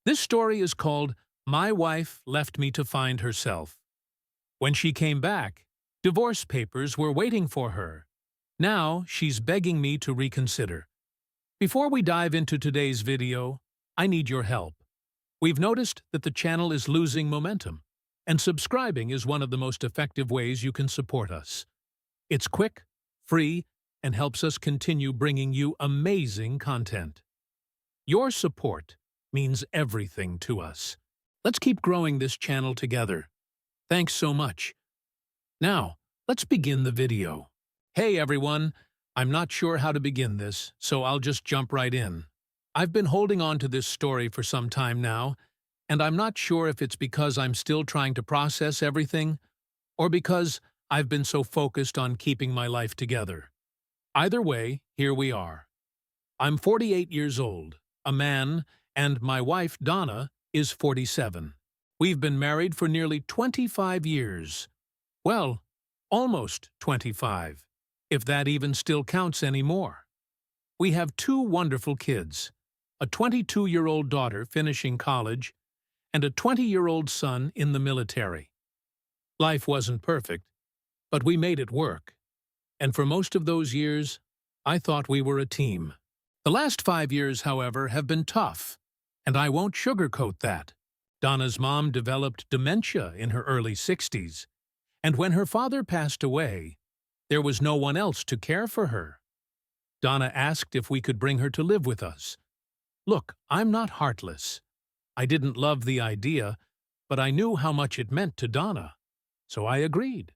This story is called My Wife Left Me to Find Herself. When she came back, divorce papers were waiting for her. Now she's begging me to reconsider. Before we dive into today's video, I need your help. We've noticed that the channel is losing momentum, and subscribing is one of the most effective ways you can support us. It's quick, free, and helps us continue bringing you amazing content. Your support means everything to us. Let's keep growing this channel together. Thanks so much. Now, let's begin the video. Hey everyone, I'm not sure how to begin this, so I'll just jump right in. I've been holding on to this story for some time now, and I'm not sure if it's because I'm still trying to process everything, or because I've been so focused on keeping my life together. Either way, here we are. I'm 48 years old, a man, and my wife, Donna, is 47. We've been married for nearly 25 years. Well, almost 25, if that even still counts anymore. We have two wonderful kids, a 22-year-old daughter finishing college, and a 20-year-old son in the military. Life wasn't perfect, but we made it work. And for most of those years, I thought we were a team. The last 5 years, however, have been tough, and I won't sugarcoat that. Donna's mom developed dementia in her early 60s, and when her father passed away, there was no one else to care for her. Donna asked if we could bring her to live with us. Look, I'm not heartless. I didn't love the idea, but I knew how much it meant to Donna, so I agreed.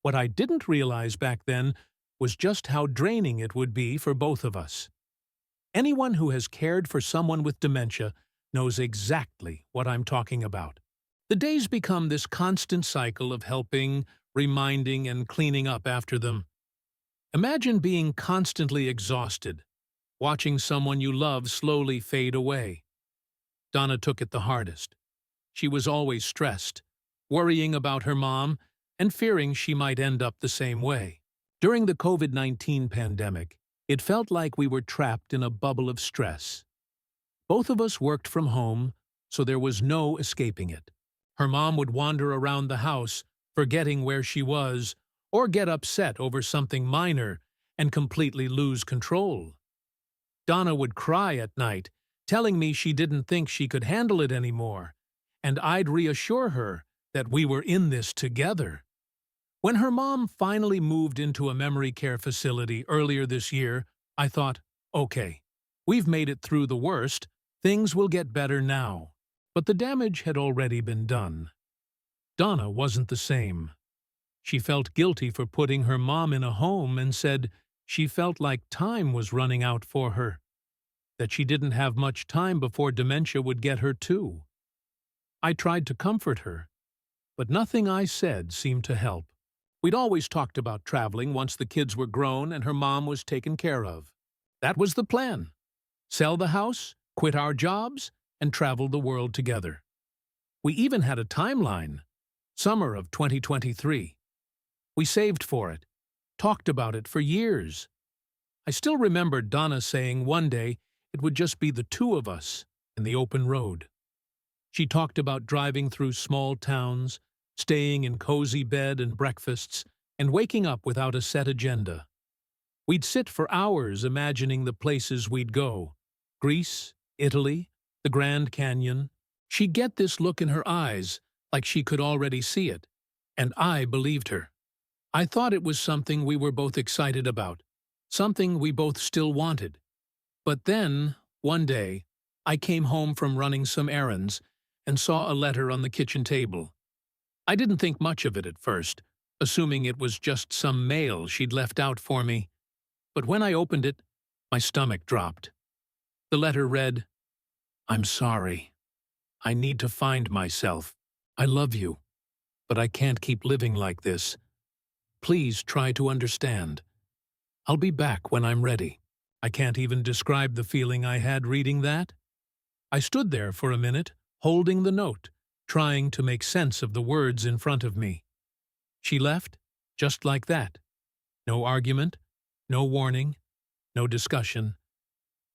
What I didn't realize back then was just how draining it would be for both of us. Anyone who has cared for someone with dementia knows exactly what I'm talking about. The days become this constant cycle of helping, reminding, and cleaning up after them. Imagine being constantly exhausted, watching someone you love slowly fade away. Donna took it the hardest. She was always stressed, worrying about her mom and fearing she might end up the same way. During the COVID-19 pandemic, it felt like we were trapped in a bubble of stress. Both of us worked from home, so there was no escaping it. Her mom would wander around the house, forgetting where she was, or get upset over something minor and completely lose control. Donna would cry at night, telling me she didn't think she could handle it anymore, and I'd reassure her that we were in this together. When her mom finally moved into a memory care facility earlier this year, I thought, okay, we've made it through the worst, things will get better now. But the damage had already been done. Donna wasn't the same. She felt guilty for putting her mom in a home and said she felt like time was running out for her, that she didn't have much time before dementia would get her too. I tried to comfort her, but nothing I said seemed to help. We'd always talked about traveling once the kids were grown and her mom was taken care of. That was the plan. Sell the house, quit our jobs, and travel the world together. We even had a timeline, summer of 2023. We saved for it, talked about it for years. I still remember Donna saying one day it would just be the two of us in the open road. She talked about driving through small towns, staying in cozy bed and breakfasts, and waking up without a set agenda. We'd sit for hours imagining the places we'd go: Greece, Italy, the Grand Canyon. She'd get this look in her eyes, like she could already see it, and I believed her. I thought it was something we were both excited about, something we both still wanted. But then, one day, I came home from running some errands and saw a letter on the kitchen table. I didn't think much of it at first, assuming it was just some mail she'd left out for me. But when I opened it, my stomach dropped. The letter read, "I'm sorry. I need to find myself. I love you, but I can't keep living like this. Please try to understand. I'll be back when I'm ready." I can't even describe the feeling I had reading that. I stood there for a minute, holding the note, trying to make sense of the words in front of me. She left, just like that. No argument, no warning, no discussion.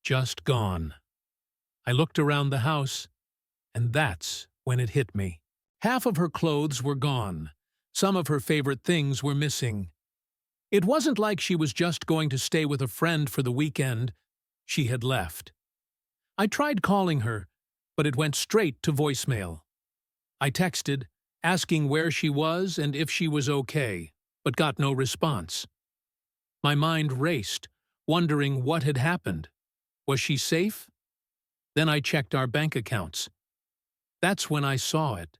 Just gone. I looked around the house, And that's when it hit me. Half of her clothes were gone. Some of her favorite things were missing. It wasn't like she was just going to stay with a friend for the weekend. She had left. I tried calling her, but it went straight to voicemail. I texted, asking where she was and if she was okay, but got no response. My mind raced, wondering what had happened. Was she safe? Then I checked our bank accounts. That's when I saw it.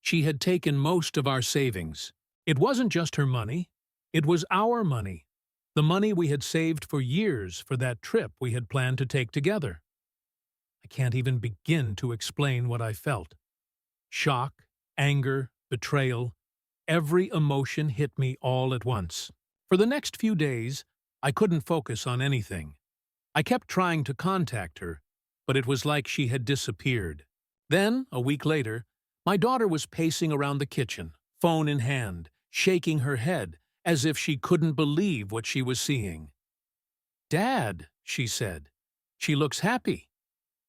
She had taken most of our savings. It wasn't just her money. It was our money. The money we had saved for years for that trip we had planned to take together. I can't even begin to explain what I felt. Shock, anger, betrayal, every emotion hit me all at once. For the next few days, I couldn't focus on anything. I kept trying to contact her, but it was like she had disappeared. Then, a week later, my daughter was pacing around the kitchen, phone in hand, shaking her head, as if she couldn't believe what she was seeing. "Dad," she said, "she looks happy."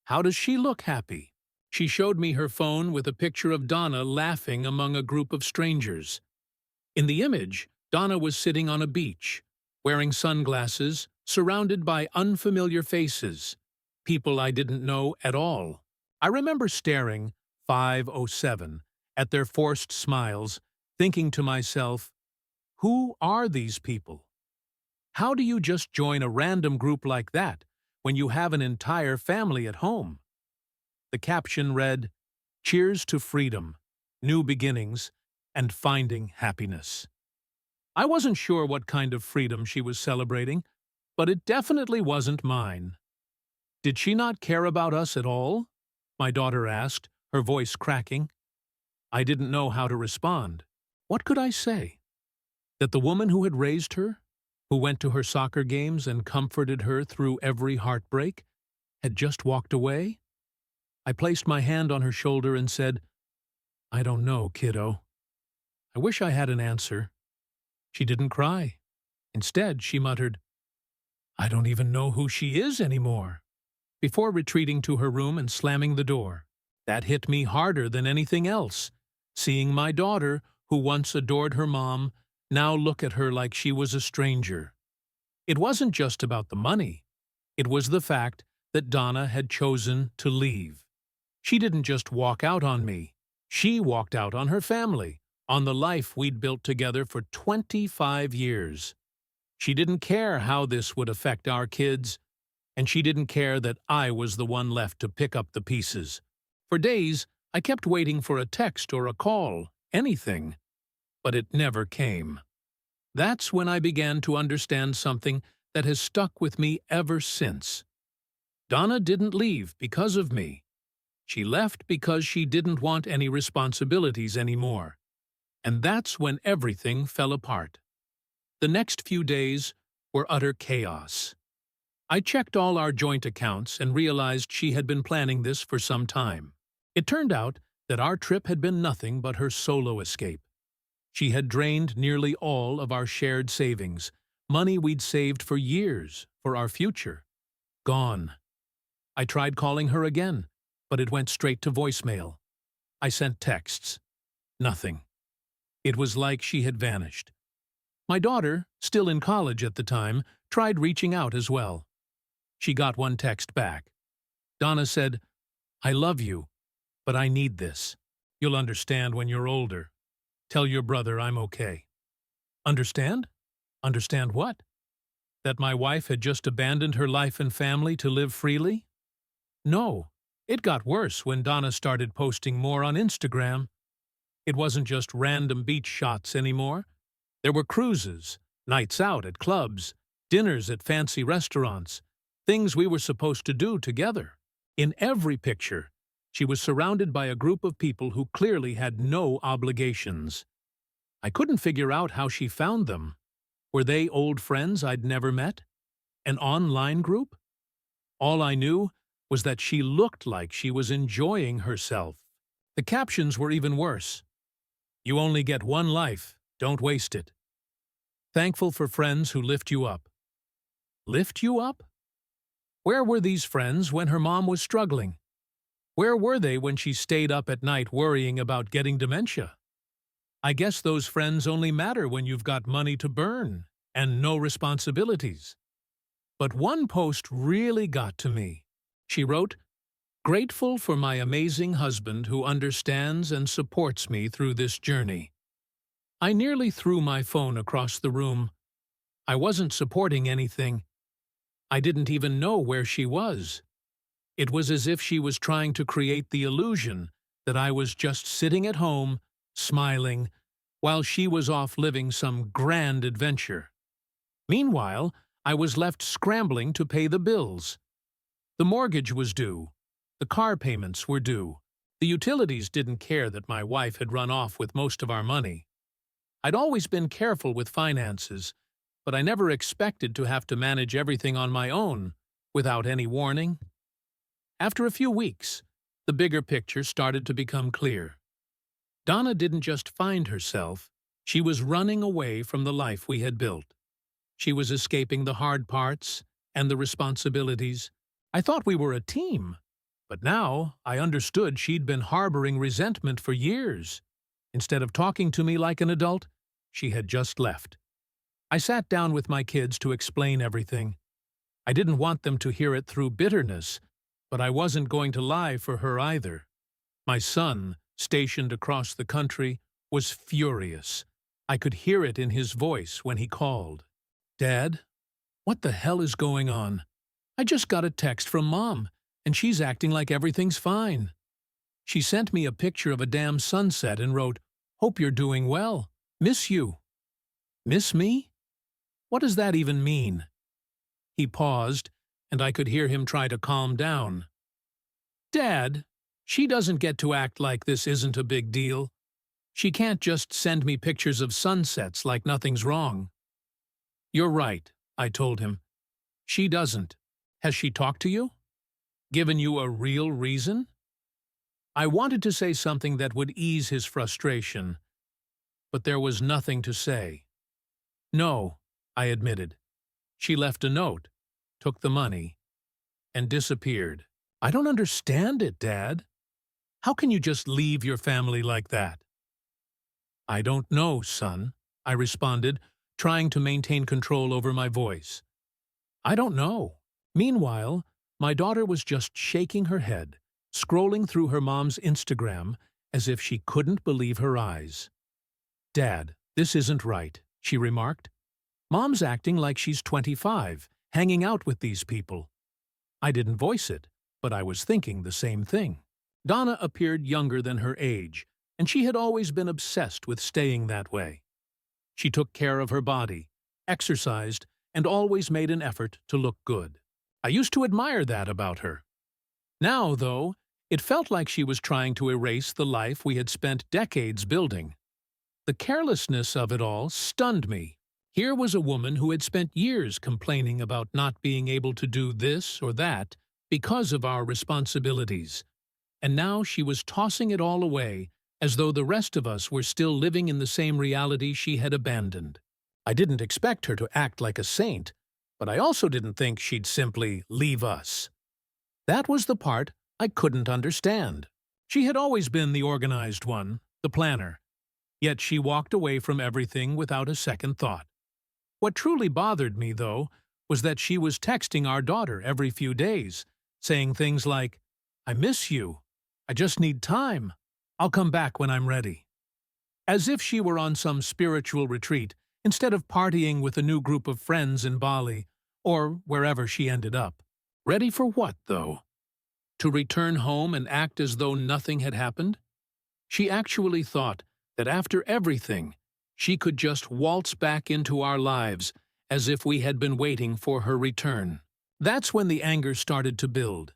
"How does she look happy?" She showed me her phone with a picture of Donna laughing among a group of strangers. In the image, Donna was sitting on a beach, wearing sunglasses, surrounded by unfamiliar faces, people I didn't know at all. I remember staring, 507, at their forced smiles, thinking to myself, who are these people? How do you just join a random group like that when you have an entire family at home? The caption read, "Cheers to freedom, new beginnings, and finding happiness." I wasn't sure what kind of freedom she was celebrating, but it definitely wasn't mine. "Did she not care about us at all?" my daughter asked, her voice cracking. I didn't know how to respond. What could I say? That the woman who had raised her, who went to her soccer games and comforted her through every heartbreak, had just walked away? I placed my hand on her shoulder and said, "I don't know, kiddo." I wish I had an answer. She didn't cry. Instead, she muttered, "I don't even know who she is anymore," before retreating to her room and slamming the door. That hit me harder than anything else, seeing my daughter, who once adored her mom, now look at her like she was a stranger. It wasn't just about the money. It was the fact that Donna had chosen to leave. She didn't just walk out on me. She walked out on her family, on the life we'd built together for 25 years. She didn't care how this would affect our kids, and she didn't care that I was the one left to pick up the pieces. For days, I kept waiting for a text or a call, anything, but it never came. That's when I began to understand something that has stuck with me ever since. Donna didn't leave because of me. She left because she didn't want any responsibilities anymore. And that's when everything fell apart. The next few days were utter chaos. I checked all our joint accounts and realized she had been planning this for some time. It turned out that our trip had been nothing but her solo escape. She had drained nearly all of our shared savings, money we'd saved for years, for our future. Gone. I tried calling her again, but it went straight to voicemail. I sent texts. Nothing. It was like she had vanished. My daughter, still in college at the time, tried reaching out as well. She got one text back. Donna said, "I love you, but I need this. You'll understand when you're older. Tell your brother I'm okay." Understand? Understand what? That my wife had just abandoned her life and family to live freely? No, it got worse when Donna started posting more on Instagram. It wasn't just random beach shots anymore. There were cruises, nights out at clubs, dinners at fancy restaurants, things we were supposed to do together. In every picture, she was surrounded by a group of people who clearly had no obligations. I couldn't figure out how she found them. Were they old friends I'd never met? An online group? All I knew was that she looked like she was enjoying herself. The captions were even worse. "You only get one life, don't waste it. Thankful for friends who lift you up." Lift you up? Where were these friends when her mom was struggling? Where were they when she stayed up at night worrying about getting dementia? I guess those friends only matter when you've got money to burn and no responsibilities. But one post really got to me. She wrote, "Grateful for my amazing husband who understands and supports me through this journey." I nearly threw my phone across the room. I wasn't supporting anything. I didn't even know where she was. It was as if she was trying to create the illusion that I was just sitting at home, smiling, while she was off living some grand adventure. Meanwhile, I was left scrambling to pay the bills. The mortgage was due. The car payments were due. The utilities didn't care that my wife had run off with most of our money. I'd always been careful with finances, but I never expected to have to manage everything on my own, without any warning. After a few weeks, the bigger picture started to become clear. Donna didn't just find herself, she was running away from the life we had built. She was escaping the hard parts and the responsibilities. I thought we were a team, but now I understood she'd been harboring resentment for years. Instead of talking to me like an adult, she had just left. I sat down with my kids to explain everything. I didn't want them to hear it through bitterness, but I wasn't going to lie for her either. My son, stationed across the country, was furious. I could hear it in his voice when he called. "Dad, what the hell is going on? I just got a text from Mom, and she's acting like everything's fine. She sent me a picture of a damn sunset and wrote, 'Hope you're doing well. Miss you.'" Miss me? What does that even mean? He paused, and I could hear him try to calm down. "Dad, she doesn't get to act like this isn't a big deal. She can't just send me pictures of sunsets like nothing's wrong." "You're right," I told him. "She doesn't. Has she talked to you? Given you a real reason?" I wanted to say something that would ease his frustration, but there was nothing to say. "No," I admitted. "She left a note, took the money, and disappeared." "I don't understand it, Dad. How can you just leave your family like that?" "I don't know, son," I responded, trying to maintain control over my voice. "I don't know." Meanwhile, my daughter was just shaking her head, scrolling through her mom's Instagram as if she couldn't believe her eyes. "Dad, this isn't right," she remarked. "Mom's acting like she's 25, hanging out with these people." I didn't voice it, but I was thinking the same thing. Donna appeared younger than her age, and she had always been obsessed with staying that way. She took care of her body, exercised, and always made an effort to look good. I used to admire that about her. Now, though, it felt like she was trying to erase the life we had spent decades building. The carelessness of it all stunned me. Here was a woman who had spent years complaining about not being able to do this or that because of our responsibilities, and now she was tossing it all away as though the rest of us were still living in the same reality she had abandoned. I didn't expect her to act like a saint, but I also didn't think she'd simply leave us. That was the part I couldn't understand. She had always been the organized one, the planner, yet she walked away from everything without a second thought. What truly bothered me, though, was that she was texting our daughter every few days, saying things like, "I miss you. I just need time. I'll come back when I'm ready." As if she were on some spiritual retreat, instead of partying with a new group of friends in Bali, or wherever she ended up. Ready for what, though? To return home and act as though nothing had happened? She actually thought that after everything, she could just waltz back into our lives as if we had been waiting for her return. That's when the anger started to build.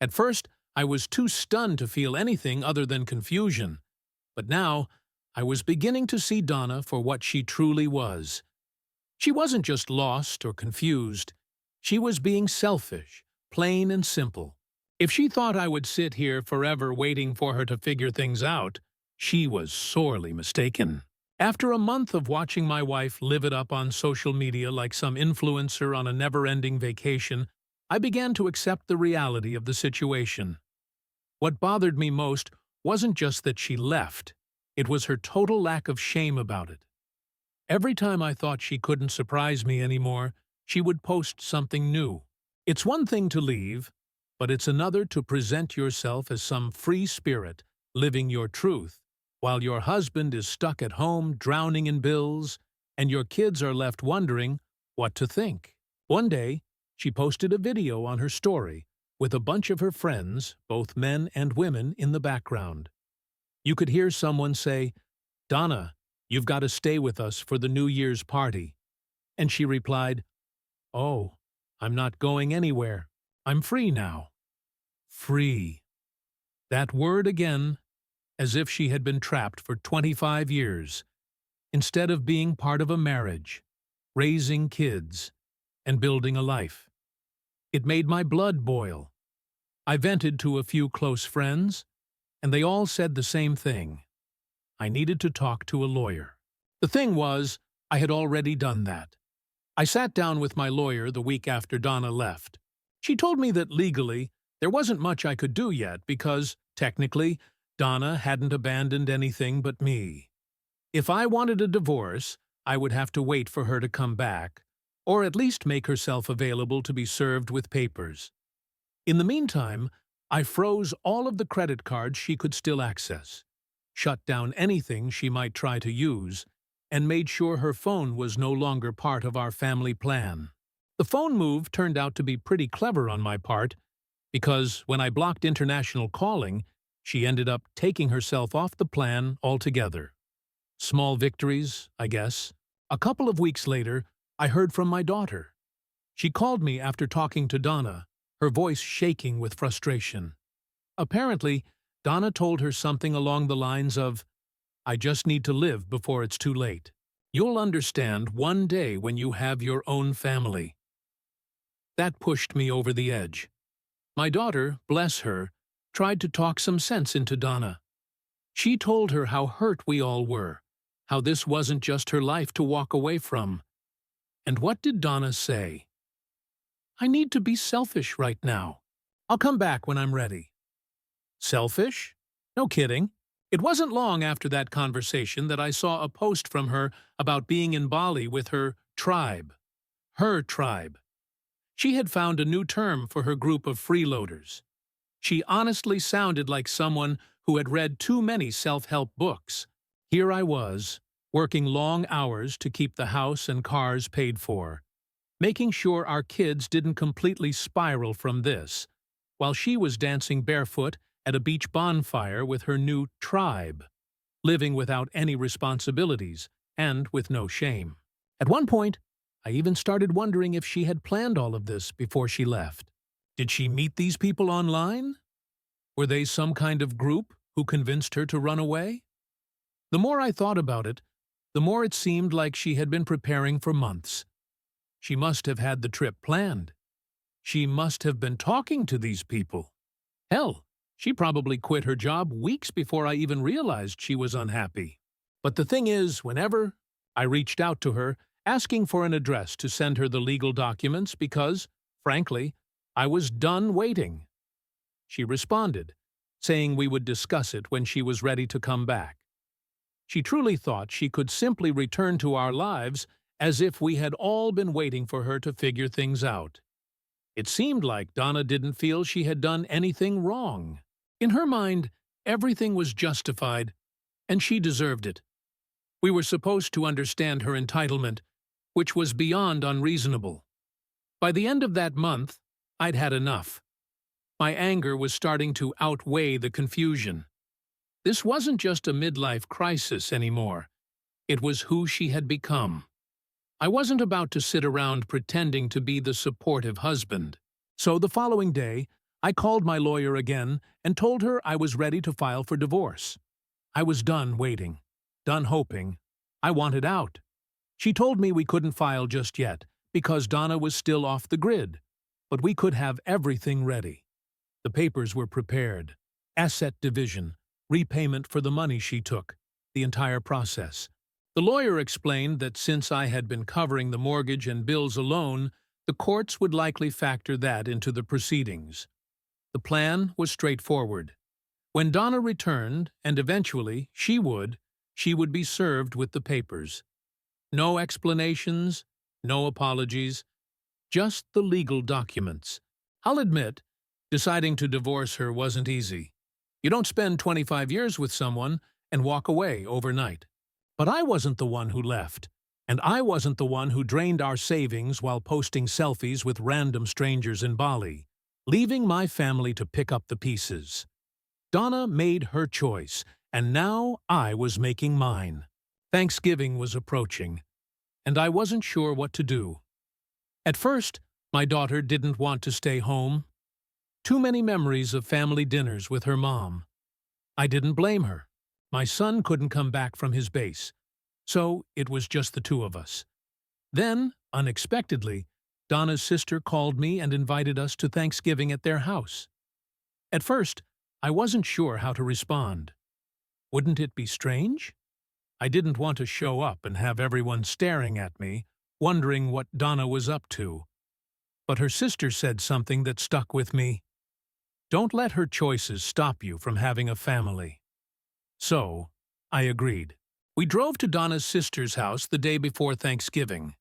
At first, I was too stunned to feel anything other than confusion, but now I was beginning to see Donna for what she truly was. She wasn't just lost or confused. She was being selfish, plain and simple. If she thought I would sit here forever waiting for her to figure things out, she was sorely mistaken. After a month of watching my wife live it up on social media like some influencer on a never-ending vacation, I began to accept the reality of the situation. What bothered me most wasn't just that she left. It was her total lack of shame about it. Every time I thought she couldn't surprise me anymore, she would post something new. It's one thing to leave, but it's another to present yourself as some free spirit, living your truth, while your husband is stuck at home drowning in bills, and your kids are left wondering what to think. One day, she posted a video on her story with a bunch of her friends, both men and women, in the background. You could hear someone say, "Donna, you've got to stay with us for the New Year's party." And she replied, "Oh, I'm not going anywhere. I'm free now." Free. That word again, as if she had been trapped for 25 years, instead of being part of a marriage, raising kids, and building a life. It made my blood boil. I vented to a few close friends, and they all said the same thing. I needed to talk to a lawyer. The thing was, I had already done that. I sat down with my lawyer the week after Donna left. She told me that legally, there wasn't much I could do yet because, technically, Donna hadn't abandoned anything but me. If I wanted a divorce, I would have to wait for her to come back, or at least make herself available to be served with papers. In the meantime, I froze all of the credit cards she could still access, shut down anything she might try to use, and made sure her phone was no longer part of our family plan. The phone move turned out to be pretty clever on my part, because when I blocked international calling, she ended up taking herself off the plan altogether. Small victories, I guess. A couple of weeks later, I heard from my daughter. She called me after talking to Donna, her voice shaking with frustration. Apparently, Donna told her something along the lines of, "I just need to live before it's too late. You'll understand one day when you have your own family." That pushed me over the edge. My daughter, bless her, tried to talk some sense into Donna. She told her how hurt we all were, how this wasn't just her life to walk away from. And what did Donna say? "I need to be selfish right now. I'll come back when I'm ready." Selfish? No kidding. It wasn't long after that conversation that I saw a post from her about being in Bali with her tribe. Her tribe. She had found a new term for her group of freeloaders. She honestly sounded like someone who had read too many self-help books. Here I was, working long hours to keep the house and cars paid for, making sure our kids didn't completely spiral from this, while she was dancing barefoot at a beach bonfire with her new tribe, living without any responsibilities and with no shame. At one point, I even started wondering if she had planned all of this before she left. Did she meet these people online? Were they some kind of group who convinced her to run away? The more I thought about it, the more it seemed like she had been preparing for months. She must have had the trip planned. She must have been talking to these people. Hell, she probably quit her job weeks before I even realized she was unhappy. But the thing is, whenever I reached out to her, asking for an address to send her the legal documents because, frankly, I was done waiting, she responded, saying we would discuss it when she was ready to come back. She truly thought she could simply return to our lives as if we had all been waiting for her to figure things out. It seemed like Donna didn't feel she had done anything wrong. In her mind, everything was justified, and she deserved it. We were supposed to understand her entitlement, which was beyond unreasonable. By the end of that month, I'd had enough. My anger was starting to outweigh the confusion. This wasn't just a midlife crisis anymore. It was who she had become. I wasn't about to sit around pretending to be the supportive husband. So the following day, I called my lawyer again and told her I was ready to file for divorce. I was done waiting, done hoping. I wanted out. She told me we couldn't file just yet because Donna was still off the grid, but we could have everything ready. The papers were prepared. Asset division, repayment for the money she took, the entire process. The lawyer explained that since I had been covering the mortgage and bills alone, the courts would likely factor that into the proceedings. The plan was straightforward. When Donna returned, and eventually she would be served with the papers. No explanations, no apologies, just the legal documents. I'll admit, deciding to divorce her wasn't easy. You don't spend 25 years with someone and walk away overnight. But I wasn't the one who left, and I wasn't the one who drained our savings while posting selfies with random strangers in Bali, leaving my family to pick up the pieces. Donna made her choice, and now I was making mine. Thanksgiving was approaching, and I wasn't sure what to do. At first, my daughter didn't want to stay home. Too many memories of family dinners with her mom. I didn't blame her. My son couldn't come back from his base, so it was just the two of us. Then, unexpectedly, Donna's sister called me and invited us to Thanksgiving at their house. At first, I wasn't sure how to respond. Wouldn't it be strange? I didn't want to show up and have everyone staring at me, wondering what Donna was up to. But her sister said something that stuck with me. Don't let her choices stop you from having a family. So, I agreed. We drove to Donna's sister's house the day before Thanksgiving.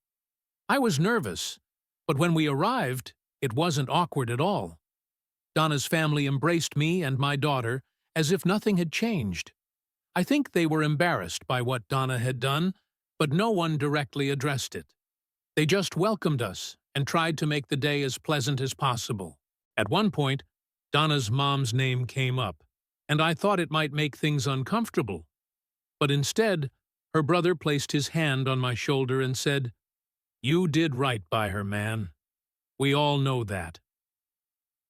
I was nervous, but when we arrived, it wasn't awkward at all. Donna's family embraced me and my daughter as if nothing had changed. I think they were embarrassed by what Donna had done, but no one directly addressed it. They just welcomed us and tried to make the day as pleasant as possible. At one point, Donna's mom's name came up, and I thought it might make things uncomfortable. But instead, her brother placed his hand on my shoulder and said, "You did right by her, man. We all know that."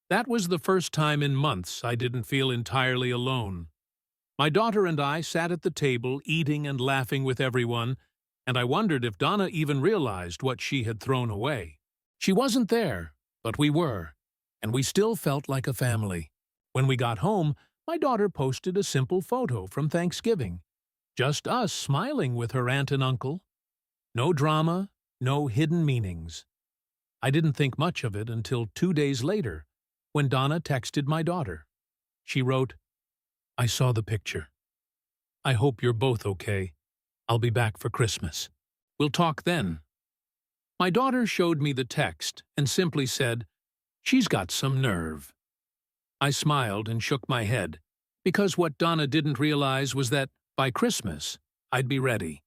That was the first time in months I didn't feel entirely alone. My daughter and I sat at the table eating and laughing with everyone, and I wondered if Donna even realized what she had thrown away. She wasn't there, but we were, and we still felt like a family. When we got home, my daughter posted a simple photo from Thanksgiving. Just us smiling with her aunt and uncle. No drama, no hidden meanings. I didn't think much of it until 2 days later, when Donna texted my daughter. She wrote, "I saw the picture. I hope you're both okay. I'll be back for Christmas. We'll talk then." My daughter showed me the text and simply said, "She's got some nerve." I smiled and shook my head, because what Donna didn't realize was that, by Christmas, I'd be ready.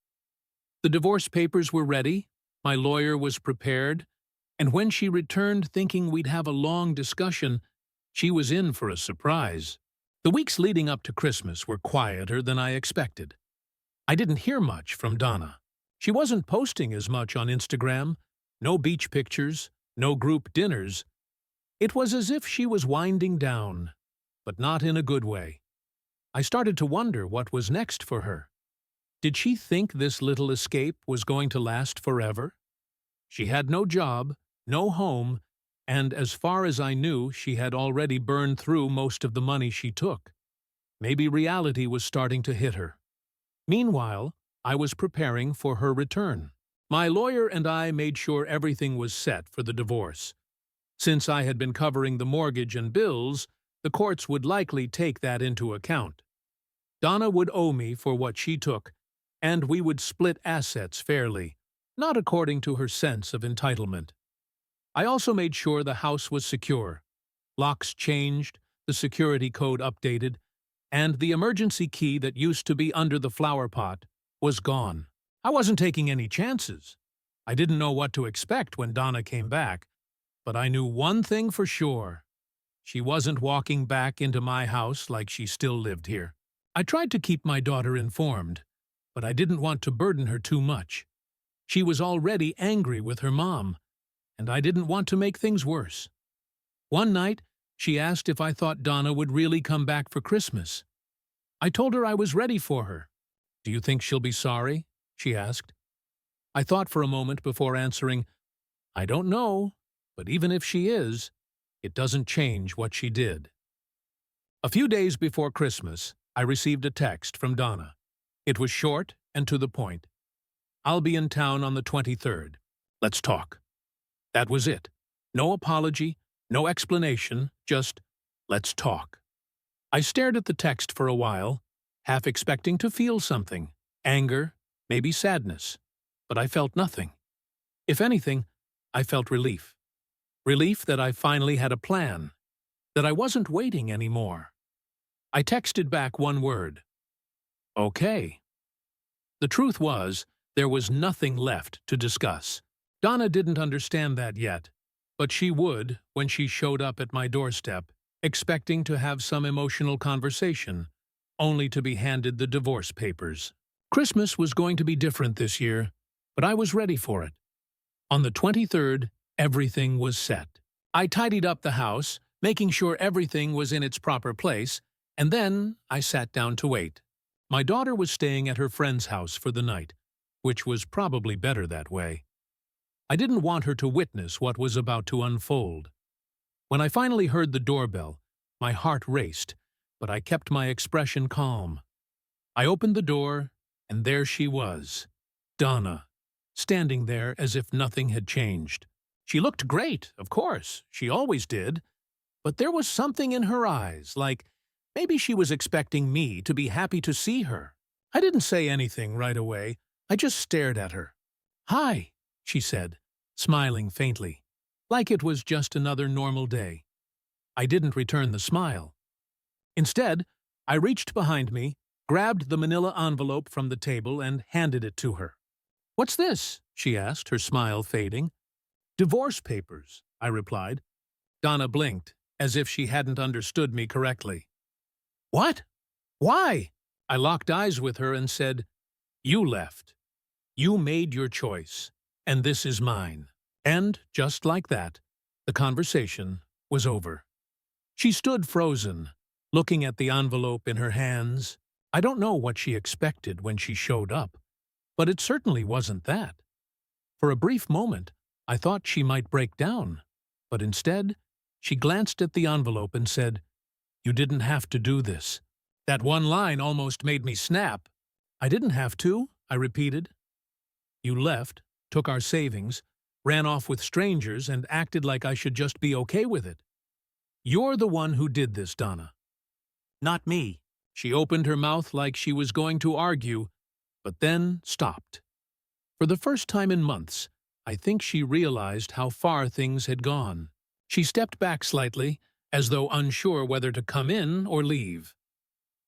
The divorce papers were ready, my lawyer was prepared, and when she returned thinking we'd have a long discussion, she was in for a surprise. The weeks leading up to Christmas were quieter than I expected. I didn't hear much from Donna. She wasn't posting as much on Instagram, no beach pictures, no group dinners. It was as if she was winding down, but not in a good way. I started to wonder what was next for her. Did she think this little escape was going to last forever? She had no job, no home, and as far as I knew, she had already burned through most of the money she took. Maybe reality was starting to hit her. Meanwhile, I was preparing for her return. My lawyer and I made sure everything was set for the divorce. Since I had been covering the mortgage and bills, the courts would likely take that into account. Donna would owe me for what she took, and we would split assets fairly, not according to her sense of entitlement. I also made sure the house was secure. Locks changed, the security code updated, and the emergency key that used to be under the flower pot was gone. I wasn't taking any chances. I didn't know what to expect when Donna came back, but I knew one thing for sure. She wasn't walking back into my house like she still lived here. I tried to keep my daughter informed, but I didn't want to burden her too much. She was already angry with her mom, and I didn't want to make things worse. One night, she asked if I thought Donna would really come back for Christmas. I told her I was ready for her. "Do you think she'll be sorry?" she asked. I thought for a moment before answering, "I don't know, but even if she is, it doesn't change what she did." A few days before Christmas, I received a text from Donna. It was short and to the point. "I'll be in town on the 23rd. Let's talk." That was it. No apology, no explanation, just, "Let's talk." I stared at the text for a while, half expecting to feel something, anger, maybe sadness, but I felt nothing. If anything, I felt relief. Relief that I finally had a plan, that I wasn't waiting anymore. I texted back one word. Okay. The truth was, there was nothing left to discuss. Donna didn't understand that yet, but she would when she showed up at my doorstep, expecting to have some emotional conversation, only to be handed the divorce papers. Christmas was going to be different this year, but I was ready for it. On the 23rd, everything was set. I tidied up the house, making sure everything was in its proper place, and then I sat down to wait. My daughter was staying at her friend's house for the night, which was probably better that way. I didn't want her to witness what was about to unfold. When I finally heard the doorbell, my heart raced, but I kept my expression calm. I opened the door, and there she was, Donna, standing there as if nothing had changed. She looked great, of course, she always did, but there was something in her eyes, like maybe she was expecting me to be happy to see her. I didn't say anything right away. I just stared at her. "Hi," she said, smiling faintly, like it was just another normal day. I didn't return the smile. Instead, I reached behind me, grabbed the manila envelope from the table, and handed it to her. "What's this?" she asked, her smile fading. "Divorce papers," I replied. Donna blinked, as if she hadn't understood me correctly. "What? Why?" I locked eyes with her and said, "You left. You made your choice, and this is mine." And, just like that, the conversation was over. She stood frozen, looking at the envelope in her hands. I don't know what she expected when she showed up, but it certainly wasn't that. For a brief moment, I thought she might break down, but instead, she glanced at the envelope and said, "You didn't have to do this." That one line almost made me snap. "I didn't have to," I repeated. "You left, took our savings, ran off with strangers, and acted like I should just be okay with it. You're the one who did this, Donna. Not me." She opened her mouth like she was going to argue, but then stopped. For the first time in months, I think she realized how far things had gone. She stepped back slightly, as though unsure whether to come in or leave.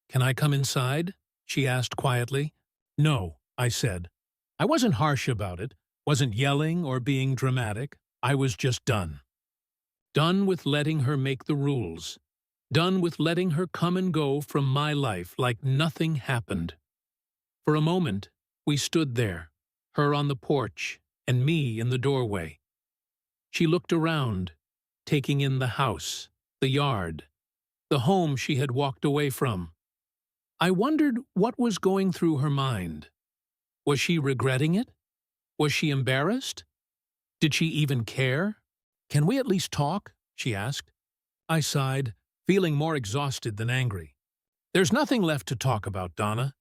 "Can I come inside?" she asked quietly. "No," I said. I wasn't harsh about it, wasn't yelling or being dramatic. I was just done. Done with letting her make the rules. Done with letting her come and go from my life like nothing happened. For a moment, we stood there, her on the porch and me in the doorway. She looked around, taking in the house, the yard, the home she had walked away from. I wondered what was going through her mind. Was she regretting it? Was she embarrassed? Did she even care? "Can we at least talk?" she asked. I sighed, feeling more exhausted than angry. "There's nothing left to talk about, Donna.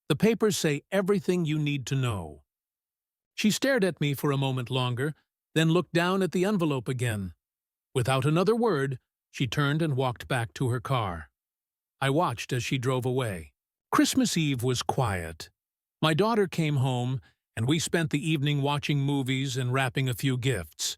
The papers say everything you need to know." She stared at me for a moment longer, then looked down at the envelope again. Without another word, she turned and walked back to her car. I watched as she drove away. Christmas Eve was quiet. My daughter came home, and we spent the evening watching movies and wrapping a few gifts.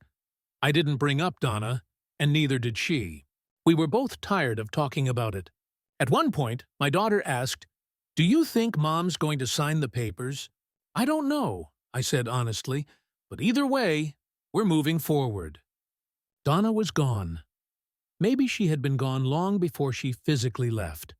I didn't bring up Donna, and neither did she. We were both tired of talking about it. At one point, my daughter asked, "Do you think Mom's going to sign the papers?" "I don't know," I said honestly, "but either way, we're moving forward." Donna was gone. Maybe she had been gone long before she physically left.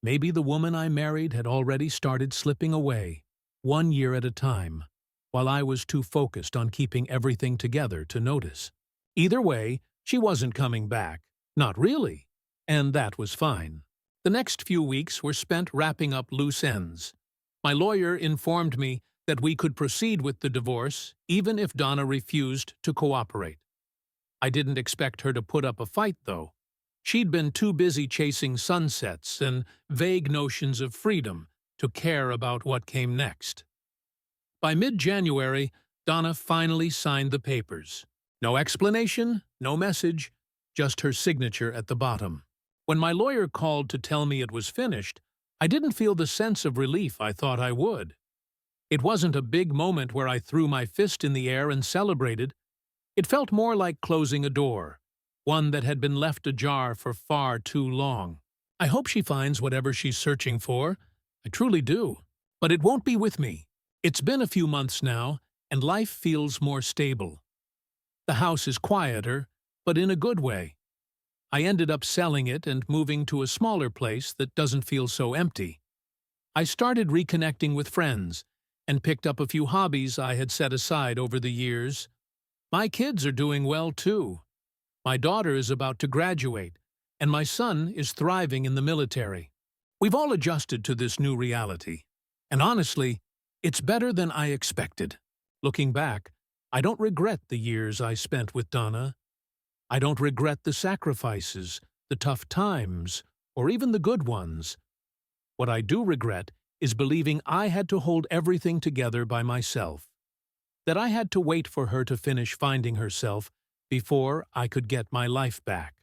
Maybe the woman I married had already started slipping away, 1 year at a time, while I was too focused on keeping everything together to notice. Either way, she wasn't coming back. Not really. And that was fine. The next few weeks were spent wrapping up loose ends. My lawyer informed me that we could proceed with the divorce even if Donna refused to cooperate. I didn't expect her to put up a fight, though. She'd been too busy chasing sunsets and vague notions of freedom to care about what came next. By mid-January, Donna finally signed the papers. No explanation, no message, just her signature at the bottom. When my lawyer called to tell me it was finished, I didn't feel the sense of relief I thought I would. It wasn't a big moment where I threw my fist in the air and celebrated. It felt more like closing a door, one that had been left ajar for far too long. I hope she finds whatever she's searching for. I truly do. But it won't be with me. It's been a few months now, and life feels more stable. The house is quieter, but in a good way. I ended up selling it and moving to a smaller place that doesn't feel so empty. I started reconnecting with friends and picked up a few hobbies I had set aside over the years. My kids are doing well, too. My daughter is about to graduate, and my son is thriving in the military. We've all adjusted to this new reality, and honestly, it's better than I expected. Looking back, I don't regret the years I spent with Donna. I don't regret the sacrifices, the tough times, or even the good ones. What I do regret is believing I had to hold everything together by myself, that I had to wait for her to finish finding herself before I could get my life back.